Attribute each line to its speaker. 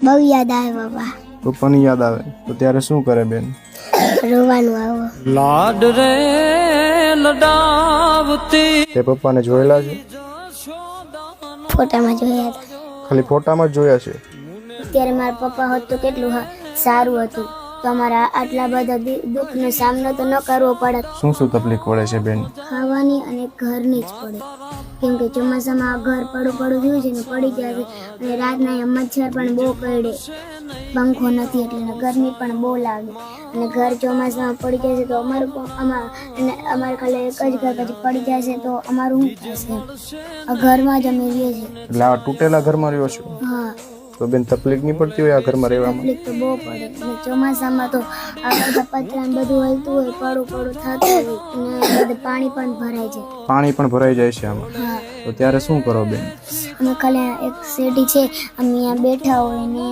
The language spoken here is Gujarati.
Speaker 1: બહુ યાદ આવે બાબા.
Speaker 2: પપ્પાની યાદ આવે તો ત્યારે શું કરે બેન?
Speaker 1: રોવાનું આવો.
Speaker 3: લાડ રે લડાવતી
Speaker 2: તે પપ્પાને જોયેલા છે?
Speaker 1: ફોટામાં જોયા હતા.
Speaker 2: ખાલી ફોટામાં જ જોયા છે?
Speaker 1: ત્યારે મારા પપ્પા હોત તો કેટલું સારું હતું. તો અમારા આટલા બધા દુઃખનો સામનો તો ન કરવો પડે.
Speaker 2: શું શું તકલીફ પડે છે બેન?
Speaker 1: ખાવાની અને ઘરની જ પડે. કેમ કે ચોમાસામાં ઘર પડું થયું છે ને પડી જાય છે. અને રાતના અહીંયા મચ્છર પણ બહુ કરડે. પંખો નથી એટલે ગરમી પણ બહુ લાગે. અને ઘર ચોમાસામાં પડી જાય છે તો અમારે ખાલી એક જ ઘર પછી પડી જાય છે તો અમારું શું થશે? આ ઘરમાં જ અમે રહીએ છીએ.
Speaker 2: એટલે આ તૂટેલા ઘરમાં રહ્યો છો?
Speaker 1: હા.
Speaker 2: તો બેન તકલીફ નહીં પડતી હોય આ ઘરમાં રહેવામાં?
Speaker 1: તકલીફ તો બહુ પડે. અને ચોમાસામાં તો આ બધા પતરા ને બધું હલતું હોય, પડું થતું હોય અને બધું પાણી પણ ભરાય છે.
Speaker 2: પાણી પણ ભરાઈ જાય છે આમાં?
Speaker 1: હા.
Speaker 2: તો ત્યારે શું કરો બેન?
Speaker 1: અમે ખાલી એક શેટી છે, અમે અહીંયા બેઠા હોય ને